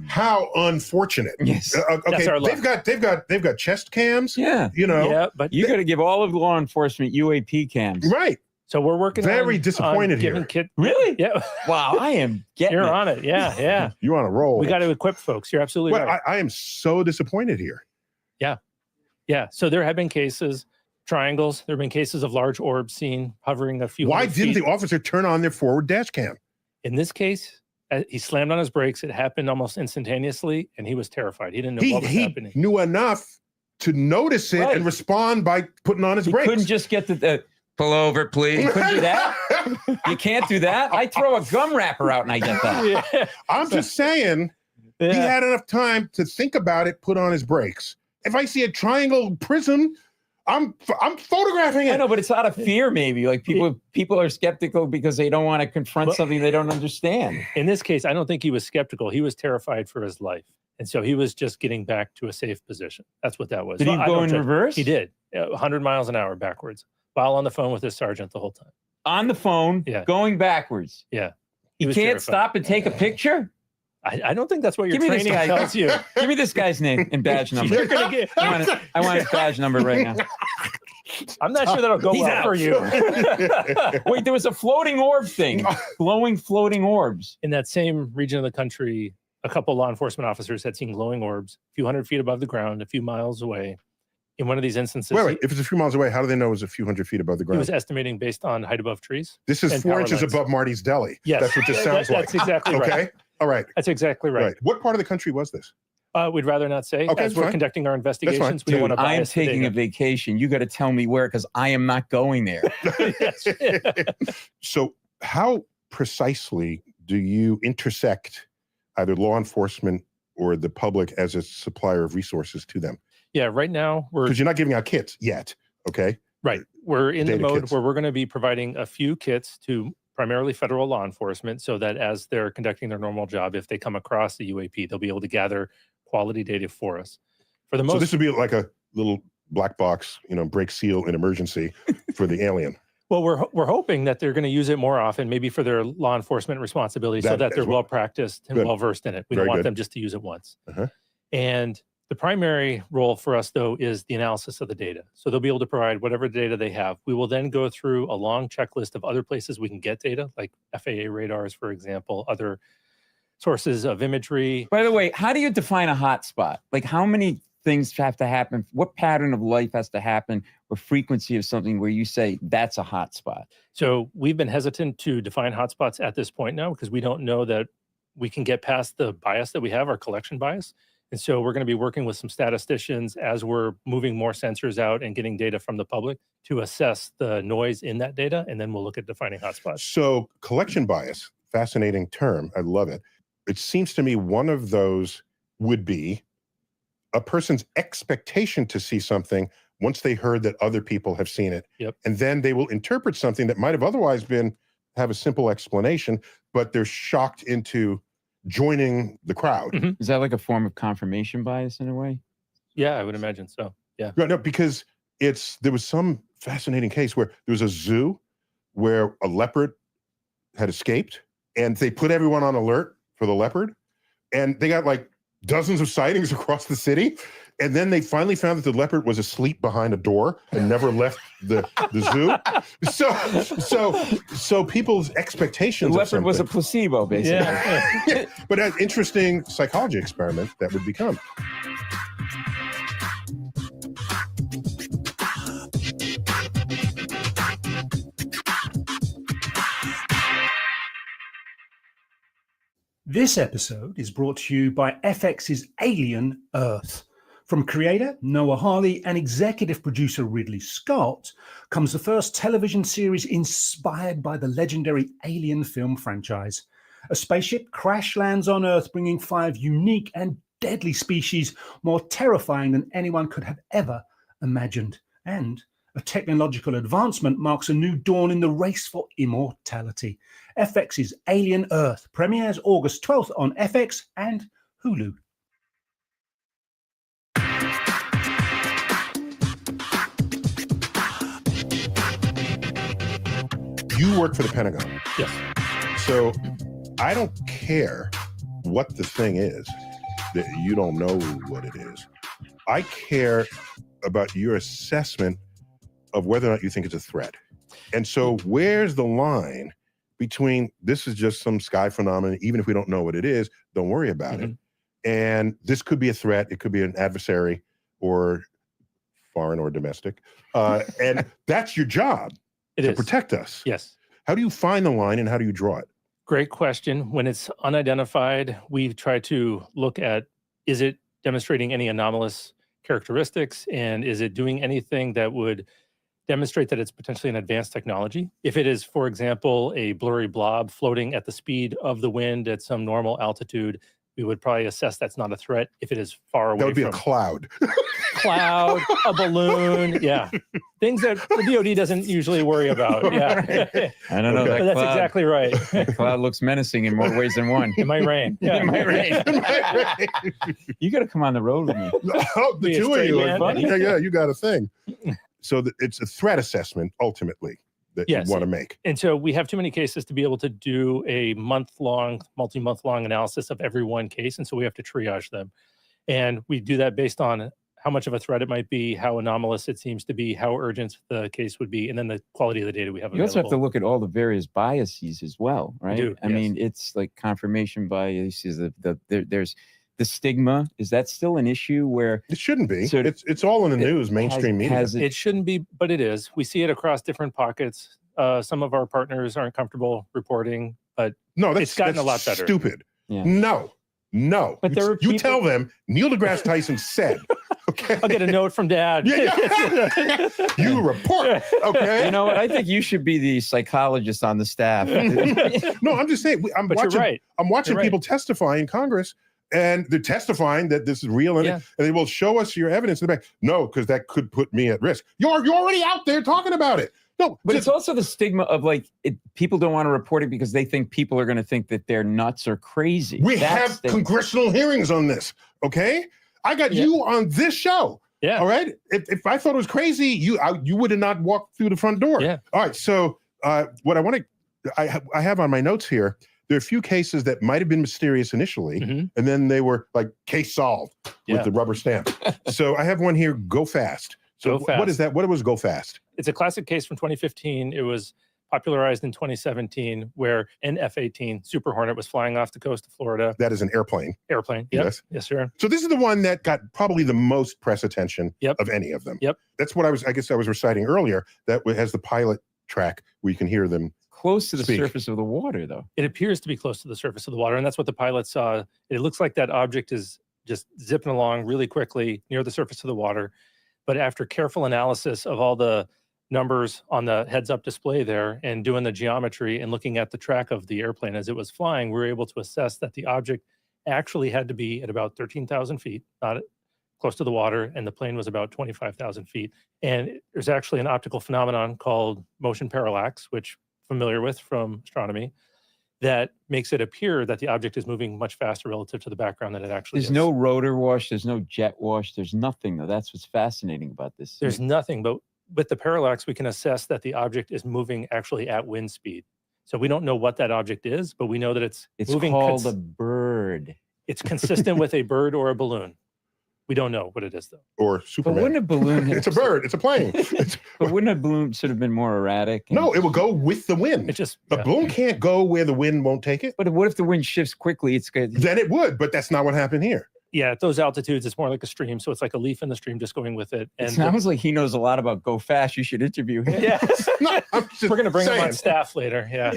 How unfortunate. Yes. Okay, that's our luck. They've got chest cams. Yeah. You know. Yeah, but you got to give all of law enforcement UAP cams. Right. So we're working very disappointed here. Really? Yeah. Wow, I am getting You're on it. Yeah. You're on a roll. We got to equip folks. You're absolutely right. I am so disappointed here. Yeah. So there have been cases, triangles. There have been cases of large orbs seen hovering a few. Why hundred didn't feet. the officer turn on their forward dash cam? In this case, he slammed on his brakes. It happened almost instantaneously, and he was terrified. He didn't know what was happening. He knew enough to notice it and respond by putting on his brakes. He couldn't just get the pull over, please. You couldn't do that. You can't do that. I throw a gum wrapper out and I get that. Yeah. I'm just saying, he had enough time to think about it, put on his brakes. If I see a triangle prism, I'm photographing it. I know, but it's out of fear, maybe. Like people are skeptical because they don't want to confront something they don't understand. In this case, I don't think he was skeptical. He was terrified for his life. And so he was just getting back to a safe position. That's what that was. Did he go in reverse? He did. 100 miles an hour backwards, while on the phone with his sergeant the whole time. On the phone, going backwards. Yeah. He can't terrified. Stop and take a picture? I don't think that's what your training tells you. Give me this guy's name and badge number. I want his badge number right now. I'm not sure that'll go well for you. Wait, there was a floating orb thing. Glowing floating orbs. In that same region of the country, a couple law enforcement officers had seen glowing orbs a few hundred feet above the ground, a few miles away. In one of these instances... Wait, if it's a few miles away, how do they know it was a few hundred feet above the ground? He was estimating based on height above trees. This is 4 inches above Marty's Deli. Yes. That's what this sounds like. That's exactly right. Okay? All right. That's exactly right. What part of the country was this? We'd rather not say. Okay, as we're conducting our investigations, we don't want to bias I'm taking a vacation. You got to tell me where, because I am not going there. So how precisely do you intersect either law enforcement or the public as a supplier of resources to them? Yeah, right now because you're not giving out kits yet, okay? Right. We're in the mode kits. where we're going to be providing a few kits to primarily federal law enforcement so that as they're conducting their normal job, if they come across the UAP, they'll be able to gather quality data for us. For the most, so this would be like a little black box, break seal in emergency for the alien. Well, we're hoping that they're going to use it more often, maybe for their law enforcement responsibility, so that they're well practiced and well versed in it. We don't want them just to use it once. And the primary role for us, though, is the analysis of the data. So they'll be able to provide whatever data they have. We will then go through a long checklist of other places we can get data, like FAA radars, for example, other sources of imagery. By the way, how do you define a hotspot? Like, how many things have to happen? What pattern of life has to happen, or frequency of something where you say that's a hotspot? So we've been hesitant to define hotspots at this point now because we don't know that we can get past the bias that we have, our collection bias. And so we're going to be working with some statisticians as we're moving more sensors out and getting data from the public to assess the noise in that data. And then we'll look at defining hotspots. So collection bias, fascinating term. I love it. It seems to me one of those would be a person's expectation to see something once they heard that other people have seen it. Yep. And then they will interpret something that might have otherwise have a simple explanation, but they're shocked into joining the crowd. Mm-hmm. Is that like a form of confirmation bias in a way? Yeah, I would imagine so. Yeah. No, because there was some fascinating case where there was a zoo where a leopard had escaped, and they put everyone on alert for the leopard, and they got like dozens of sightings across the city. And then they finally found that the leopard was asleep behind a door and never left the zoo. So people's expectations. The leopard was a placebo, basically. Yeah. But an interesting psychology experiment that would become. This episode is brought to you by FX's Alien Earth. From creator Noah Hawley and executive producer Ridley Scott comes the first television series inspired by the legendary Alien film franchise. A spaceship crash lands on Earth, bringing 5 unique and deadly species more terrifying than anyone could have ever imagined. And a technological advancement marks a new dawn in the race for immortality. FX's Alien Earth premieres August 12th on FX and Hulu. You work for the Pentagon. Yes. So I don't care what the thing is that you don't know what it is. I care about your assessment of whether or not you think it's a threat. And so where's the line between this is just some sky phenomenon, even if we don't know what it is, don't worry about it. And this could be a threat. It could be an adversary or foreign or domestic. And that's your job. To protect us. Yes. How do you find the line and how do you draw it? Great question. When it's unidentified, we try to look at, is it demonstrating any anomalous characteristics, and is it doing anything that would demonstrate that it's potentially an advanced technology? If it is, for example, a blurry blob floating at the speed of the wind at some normal altitude, we would probably assess that's not a threat. If it is far away, that would be a cloud. Cloud, a balloon, yeah. Things that the DoD doesn't usually worry about. Yeah. I don't know. Okay. That That's cloud, exactly right. that cloud looks menacing in more ways than one. It might rain. Yeah. It might rain. You got to come on the road with me. Oh, the Be a two of straight you man. are funny. Yeah, you got a thing. So it's a threat assessment ultimately that Yes. you want to make. And so we have too many cases to be able to do a month-long, multi-month-long analysis of every one case. And so we have to triage them. And we do that based on how much of a threat it might be, how anomalous it seems to be, how urgent the case would be, and then the quality of the data we have You available. also have to look at all the various biases as well, right? do, I yes. mean, it's like confirmation biases. There's the stigma. Is that still an issue where It shouldn't be. So it's all in the news, mainstream media. It shouldn't be, but it is. We see it across different pockets. Some of our partners aren't comfortable reporting, but No, it's gotten a lot better. Stupid. Yeah. No. But there are you people- tell them Niel Degrasee Tyson said. Okay. I'll get a note from Dad. Yeah. You report. Okay. you know what? I think you should be the psychologist on the staff. No, I'm just saying. I'm But watching. you're right. I'm watching You're right. people testify in Congress, and they're testifying that this is real, and, Yeah. and they will show us your evidence in the back. No, because that could put me at risk. You're already out there talking about it. No, But it's also the stigma of like people don't want to report it because they think people are going to think that they're nuts or crazy. we That's have the- congressional hearings on this. Okay, I got Yeah. you on this show. Yeah. All right. If I thought it was crazy, you would have not walked through the front door. Yeah. All right. So what I want to, I have on my notes here. There are a few cases that might have been mysterious initially, Mhm. and then they were like case solved Yeah. with the rubber stamp. So I have one here. Go fast. So Go Fast. what is that? What was Go Fast? It's a classic case from 2015. It was popularized in 2017, where an F-18 Super Hornet was flying off the coast of Florida. That is an airplane. Airplane. Yep. Yes. Yes, sir. So this is the one that got probably the most press attention Yep. of any of them. Yep. That's what I guess I was reciting earlier. That has the pilot track where you can hear them. close to the Speak. surface of the water, though. It appears to be close to the surface of the water, and that's what the pilot saw. It looks like that object is just zipping along really quickly near the surface of the water. But after careful analysis of all the numbers on the heads-up display there and doing the geometry and looking at the track of the airplane as it was flying, we were able to assess that the object actually had to be at about 13,000 feet, not close to the water, and the plane was about 25,000 feet. And there's actually an optical phenomenon called motion parallax, which I'm familiar with from astronomy, that makes it appear that the object is moving much faster relative to the background than it actually is. There's no rotor wash. There's no jet wash. There's nothing, though. That's what's fascinating about this. There's nothing, but with the parallax, we can assess that the object is moving actually at wind speed. So we don't know what that object is, but we know that it's moving. It's called a bird. It's consistent with a bird or a balloon. We don't know what it is, though. Or Superman. But wouldn't a balloon... It's a bird. It's a plane. But wouldn't a balloon sort of been more erratic? No, it will go with the wind. It just... A balloon can't go where the wind won't take it. But what if the wind shifts quickly? It's good. Then it would, but that's not what happened here. Yeah, at those altitudes, it's more like a stream. So it's like a leaf in the stream just going with it. And it sounds like he knows a lot about go fast. You should interview him. Yeah. No, we're going to bring him on staff later. Yeah.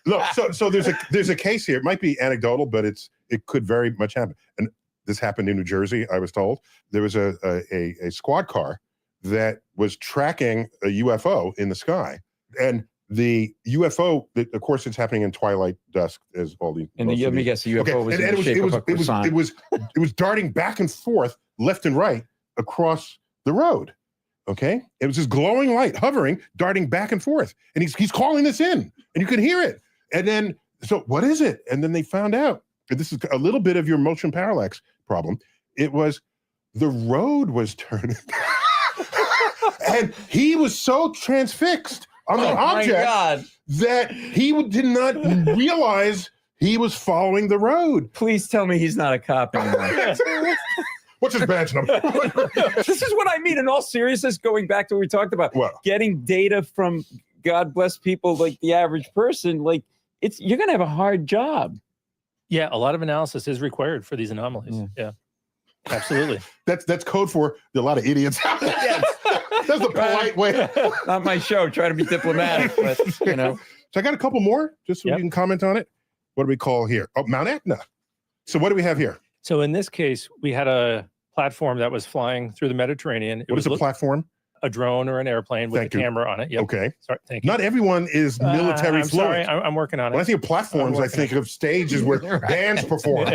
Look, so there's a case here. It might be anecdotal, but it could very much happen. And this happened in New Jersey, I was told. There was a squad car that was tracking a UFO in the sky. And the UFO, of course, it's happening in twilight dusk, as all the. And let me guess, the UFO was in the shape of a croissant. It was darting back and forth, left and right, across the road. Okay, it was this glowing light hovering, darting back and forth, and he's calling this in, and you can hear it. And then, so what is it? And then they found out. And this is a little bit of your motion parallax problem. It was the road was turning, and he was so transfixed on the object that he did not realize he was following the road. Please tell me he's not a cop anymore. What's his badge number? This is what I mean. In all seriousness, going back to what we talked about, getting data from, God bless people like the average person, like you're going to have a hard job. Yeah, a lot of analysis is required for these anomalies. Yeah, absolutely. That's code for a lot of idiots. Yes. That's the polite way. Not my show. Try to be diplomatic, but you know. So I got a couple more, just so you can comment on it. What do we call here? Oh, Mount Etna. So what do we have here? So in this case, we had a platform that was flying through the Mediterranean. What is a platform? A drone or an airplane with a camera on it. Yep. Okay. Sorry, thank you. Not everyone is military I'm fluent. sorry, I'm working on it. When I think of platforms, I think of stages where bands perform.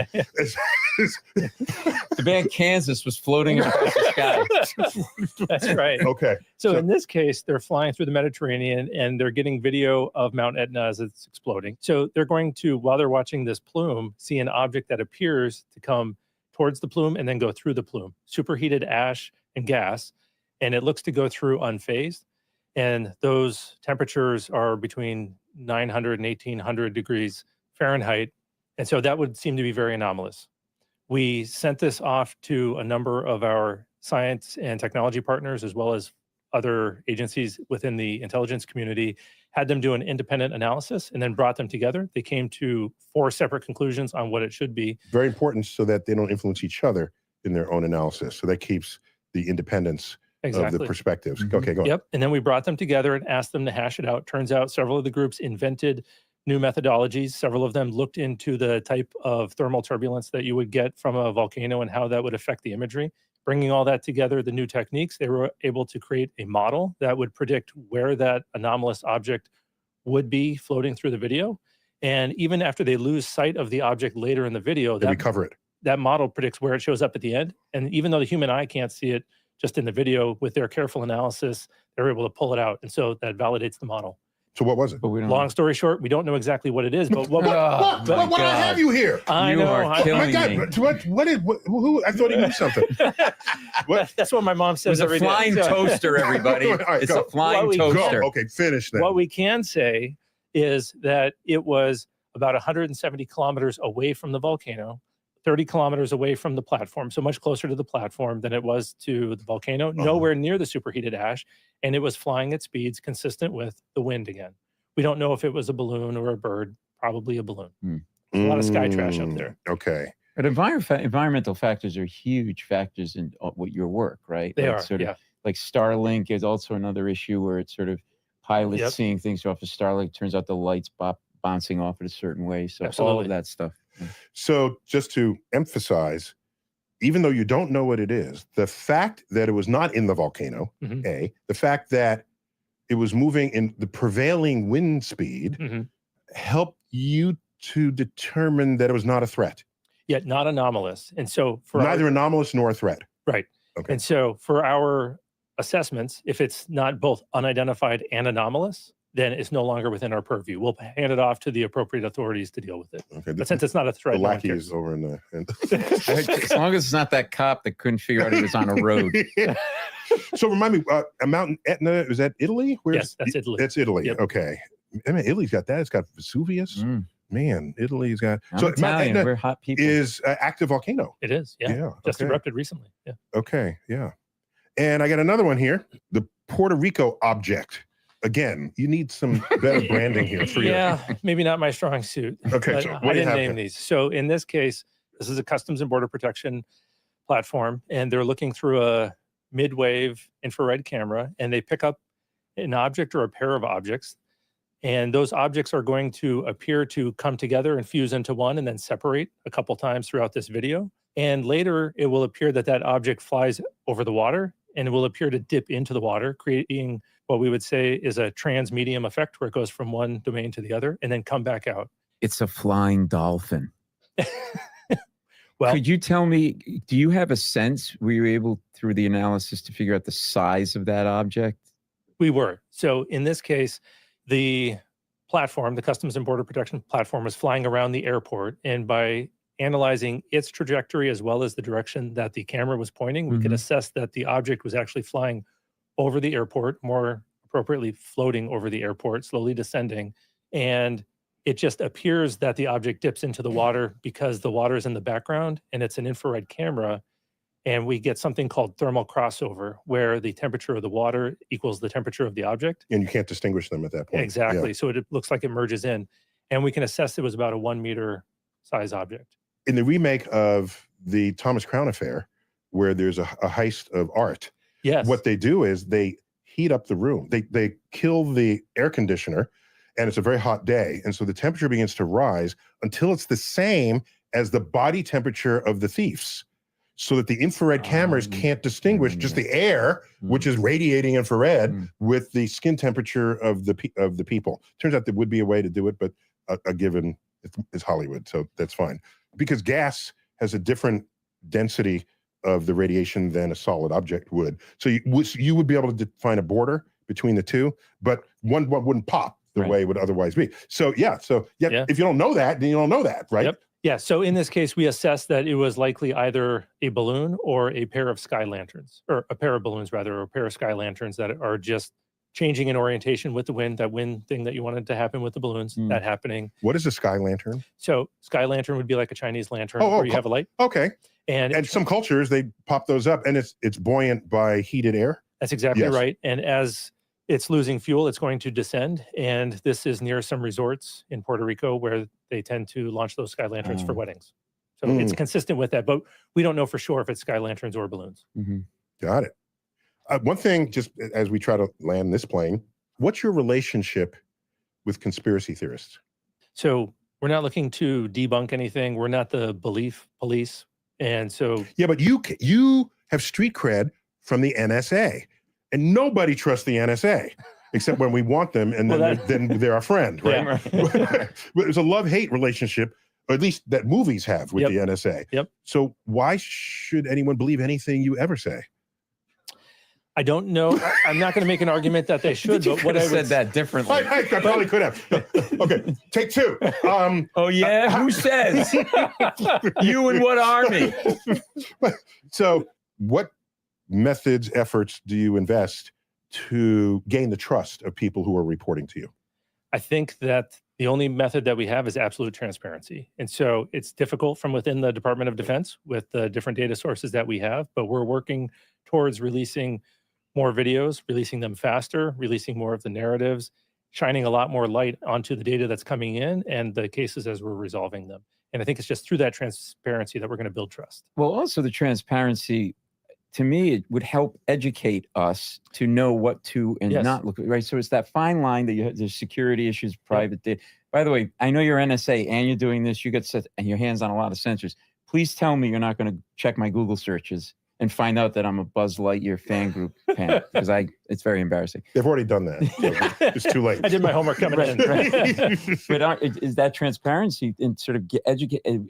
The band Kansas was floating across the sky. That's right. Okay. So in this case, they're flying through the Mediterranean and they're getting video of Mount Etna as it's exploding. So they're going to, while they're watching this plume, see an object that appears to come towards the plume and then go through the plume. Superheated ash and gas. And it looks to go through unfazed. And those temperatures are between 900 and 1800 degrees Fahrenheit. And so that would seem to be very anomalous. We sent this off to a number of our science and technology partners, as well as other agencies within the intelligence community, had them do an independent analysis and then brought them together. They came to 4 separate conclusions on what it should be. Very important so that they don't influence each other in their own analysis. So that keeps the independence of the perspectives. Okay, go on. Yep. And then we brought them together and asked them to hash it out. Turns out several of the groups invented new methodologies. Several of them looked into the type of thermal turbulence that you would get from a volcano and how that would affect the imagery. Bringing all that together, the new techniques, they were able to create a model that would predict where that anomalous object would be floating through the video. And even after they lose sight of the object later in the video, they recover it. That model predicts where it shows up at the end. And even though the human eye can't see it, just in the video, with their careful analysis, they're able to pull it out. And so that validates the model. So what was it? Long story short, we don't know exactly what it is, but what I have you here? I know. Are killing me. Who? I thought he knew something. That's what my mom says every day. It's a flying toaster, everybody. Right, it's a flying toaster. Go. Okay, finish that. What we can say is that it was about 170 kilometers away from the volcano, 30 kilometers away from the platform, so much closer to the platform than it was to the volcano, nowhere near the superheated ash, and it was flying at speeds consistent with the wind again. We don't know if it was a balloon or a bird, probably a balloon. A lot of sky trash up there. Okay. But environmental factors are huge factors in what your work, right? They like are, sort of, like Starlink is also another issue where it's sort of pilots seeing things off of Starlink. Turns out the lights bouncing off in a certain way. So all of that stuff. So just to emphasize, even though you don't know what it is, the fact that it was not in the volcano, the fact that it was moving in the prevailing wind speed helped you to determine that it was not a threat. yet not anomalous. And so for neither anomalous nor a threat. Right. Okay. And so for our assessments, if it's not both unidentified and anomalous, then it's no longer within our purview. We'll hand it off to the appropriate authorities to deal with it. Okay. But since it's not a threat, The no one lackey cares. is over in the. As long as it's not that cop that couldn't figure out he was on a road. So remind me, Mount Etna, is that Italy? Yes, that's Italy. That's Italy. Yep. Okay. I mean, Italy's got that. It's got Vesuvius. Man, Italy's got. I'm so Italian. Mount Etna We're hot people. is an active volcano. It is. Yeah. Just okay. erupted recently. Yeah. Okay. Yeah. And I got another one here. The Puerto Rico object. Again, you need some better branding here for you. Yeah, maybe not my strong suit. Okay. So I what do you didn't have name there? these. So in this case, this is a Customs and Border Protection platform, and they're looking through a mid-wave infrared camera, and they pick up an object or a pair of objects, and those objects are going to appear to come together and fuse into one and then separate a couple times throughout this video. And later, it will appear that that object flies over the water, and it will appear to dip into the water, creating what we would say is a transmedium effect, where it goes from one domain to the other and then come back out. It's a flying dolphin. Well, could you tell me, do you have a sense, were you able through the analysis to figure out the size of that object? we were. So in this case, the platform, the Customs and Border Protection platform, was flying around the airport, and by analyzing its trajectory as well as the direction that the camera was pointing, we could assess that the object was actually flying over the airport, more appropriately floating over the airport, slowly descending. And it just appears that the object dips into the water because the water is in the background and it's an infrared camera. And we get something called thermal crossover, where the temperature of the water equals the temperature of the object. And you can't distinguish them at that point. Exactly. Yeah. So it looks like it merges in. And we can assess it was about a 1 meter size object. In the remake of the Thomas Crown Affair, where there's a heist of art, Yes. what they do is they heat up the room. They kill the air conditioner, and it's a very hot day. And so the temperature begins to rise until it's the same as the body temperature of the thieves, so that the infrared cameras can't distinguish just the air, which is radiating infrared, with the skin temperature of the people. Turns out there would be a way to do it, but a given is Hollywood, so that's fine. Because gas has a different density of the radiation than a solid object would. So you would be able to define a border between the two, but one wouldn't pop the way it would otherwise be. So yeah, if you don't know that, then you don't know that, right? Yep. Yeah. So in this case, we assessed that it was likely either a balloon or a pair of sky lanterns, or a pair of balloons rather, or a pair of sky lanterns that are just changing in orientation with the wind, that wind thing that you wanted to happen with the balloons, that happening. What is a sky lantern? So sky lantern would be like a Chinese lantern where you have a light. Okay. And some cultures, they pop those up, and it's buoyant by heated air. That's exactly right. And as it's losing fuel, it's going to descend. And this is near some resorts in Puerto Rico where they tend to launch those sky lanterns for weddings. So it's consistent with that, but we don't know for sure if it's sky lanterns or balloons. Got it. One thing, just as we try to land this plane, what's your relationship with conspiracy theorists? So we're not looking to debunk anything. We're not the belief police. And so... Yeah, but you have street cred from the NSA, and nobody trusts the NSA except when we want them, and then they're our friend, right? Yeah. There's a love-hate relationship, or at least that movies have with the NSA. Yep. So why should anyone believe anything you ever say? I don't know. I'm not going to make an argument that they should, but what I said that differently. I probably could have. Okay, take two. Oh yeah, who says? You and what army? So, what methods, efforts do you invest to gain the trust of people who are reporting to you? I think that the only method that we have is absolute transparency. And so it's difficult from within the Department of Defense with the different data sources that we have, but we're working towards releasing more videos, releasing them faster, releasing more of the narratives, shining a lot more light onto the data that's coming in and the cases as we're resolving them. And I think it's just through that transparency that we're going to build trust. Well, also the transparency, to me, it would help educate us to know what to and not look at, right? So it's that fine line that you have, there's security issues, private data. By the way, I know you're NSA and you're doing this, you get set and your hands on a lot of sensors. Please tell me you're not going to check my Google searches and find out that I'm a Buzz Lightyear fan group fan because it's very embarrassing. They've already done that. So it's too late. I did my homework coming in. Right. But is that transparency and sort of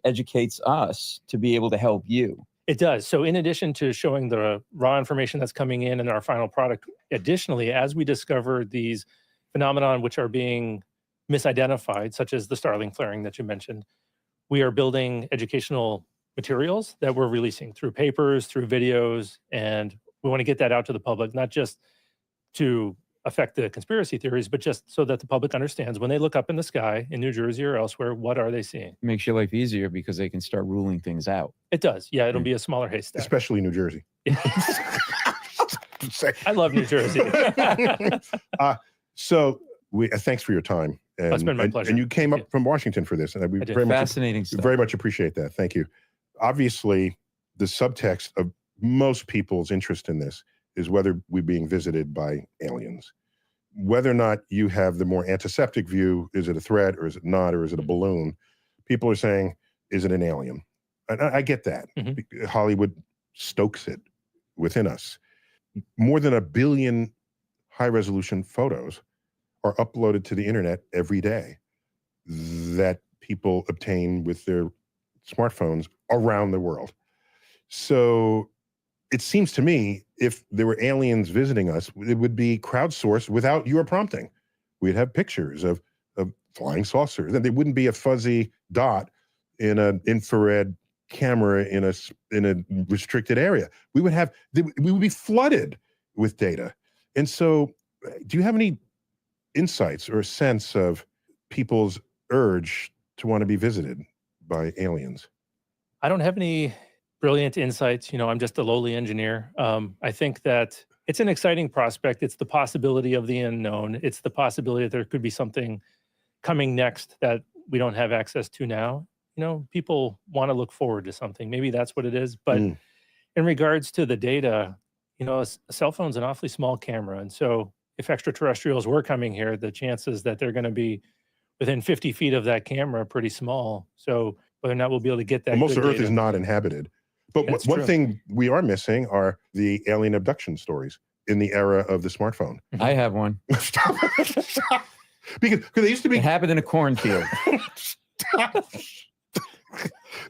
educates us to be able to help you? It does. So in addition to showing the raw information that's coming in our final product, additionally, as we discover these phenomena which are being misidentified, such as the Starlink flaring that you mentioned, we are building educational materials that we're releasing through papers, through videos, and we want to get that out to the public, not just to affect the conspiracy theories, but just so that the public understands when they look up in the sky in New Jersey or elsewhere, what are they seeing? It makes your life easier because they can start ruling things out. It does. Yeah, it'll be a smaller haystack. Especially New Jersey. I love New Jersey. So thanks for your time. And, it's been my pleasure. And you came up from Washington for this, and we Fascinating stuff. Very much appreciate that. Thank you. Obviously, the subtext of most people's interest in this is whether we're being visited by aliens. Whether or not you have the more antiseptic view, is it a threat or is it not, or is it a balloon? People are saying, is it an alien? And I get that. Mm-hmm. Hollywood stokes it within us. More than 1 billion high-resolution photos are uploaded to the internet every day that people obtain with their smartphones around the world. So it seems to me if there were aliens visiting us, it would be crowdsourced without your prompting. We'd have pictures of flying saucers, and there wouldn't be a fuzzy dot in an infrared camera in a restricted area. We would be flooded with data. And so do you have any insights or a sense of people's urge to want to be visited by aliens? I don't have any brilliant insights. I'm just a lowly engineer. I think that it's an exciting prospect. It's the possibility of the unknown. It's the possibility that there could be something coming next that we don't have access to now. People want to look forward to something. Maybe that's what it is. But in regards to the data, a cell phone's an awfully small camera. And so if extraterrestrials were coming here, the chances that they're going to be within 50 feet of that camera are pretty small. So whether or not we'll be able to get that. Well, most of Earth data is not inhabited. But one thing we are missing are the alien abduction stories in the era of the smartphone. I have one. Stop. Because they used to be. It happened in a cornfield.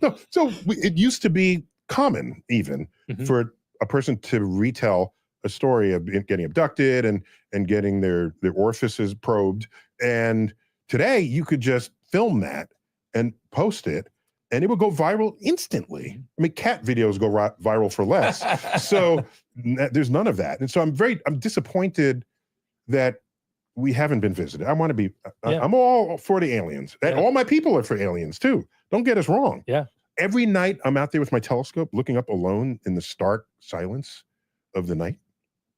No, so it used to be common even for a person to retell a story of getting abducted and getting their orifices probed. And today you could just film that and post it, and it would go viral instantly. I mean, cat videos go viral for less. So there's none of that. And so I'm disappointed that we haven't been visited. I want to be, I'm all for the aliens. And all my people are for aliens too. Don't get us wrong. Yeah. Every night I'm out there with my telescope looking up alone in the stark silence of the night.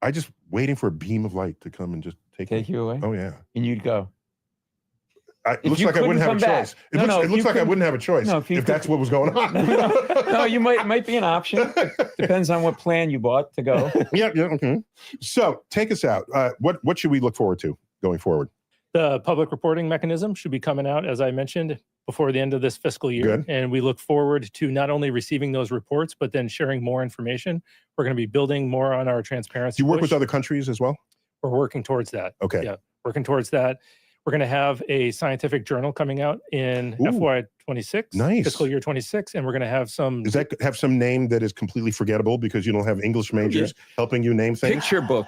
I just waiting for a beam of light to come and just take you away. Oh yeah. And you'd go. It looks like I wouldn't have a choice. It looks like I wouldn't have a choice if that's what was going on. No, you might be an option. Depends on what plan you bought to go. Yeah. Okay. So take us out. What should we look forward to going forward? The public reporting mechanism should be coming out, as I mentioned, before the end of this fiscal year. Good. And we look forward to not only receiving those reports, but then sharing more information. We're going to be building more on our transparency. Do you work with other countries as well? We're working towards that. Okay. Yeah, working towards that. We're going to have a scientific journal coming out in FY26, nice. fiscal year 26, and we're going to have some. Does that have some name that is completely forgettable because you don't have English majors helping you name things? Picture book.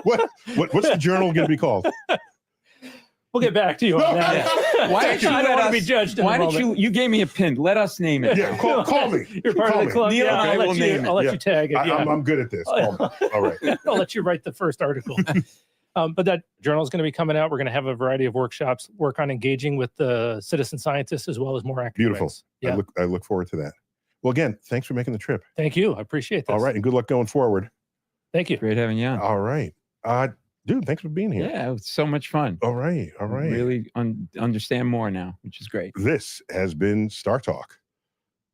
What's the journal going to be called? We'll get back to you on that. Why don't you I don't want to be judged in Why a don't moment. you gave me a pin. Let us name it. Yeah, call me. You're part of the club. Neil Yeah, and I will name it. I'll let you tag it. Yeah. I'm good at this. Call me. All right. I'll let you write the first article. But that journal is going to be coming out. We're going to have a variety of workshops, work on engaging with the citizen scientists as well as more academics. Beautiful. Yeah. I look forward to that. Well, again, thanks for making the trip. Thank you. I appreciate this. All right. And good luck going forward. Thank you. Great having you on. All right. Dude, thanks for being here. Yeah, it was so much fun. All right. Really understand more now, which is great. This has been Star Talk,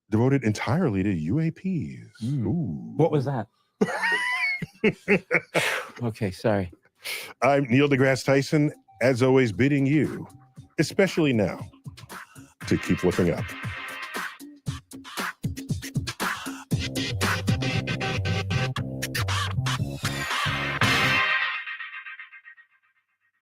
devoted entirely to UAPs. Ooh. What was that? Okay, sorry. I'm Niel Degrasee Tyson, as always, bidding you, especially now, to keep looking up.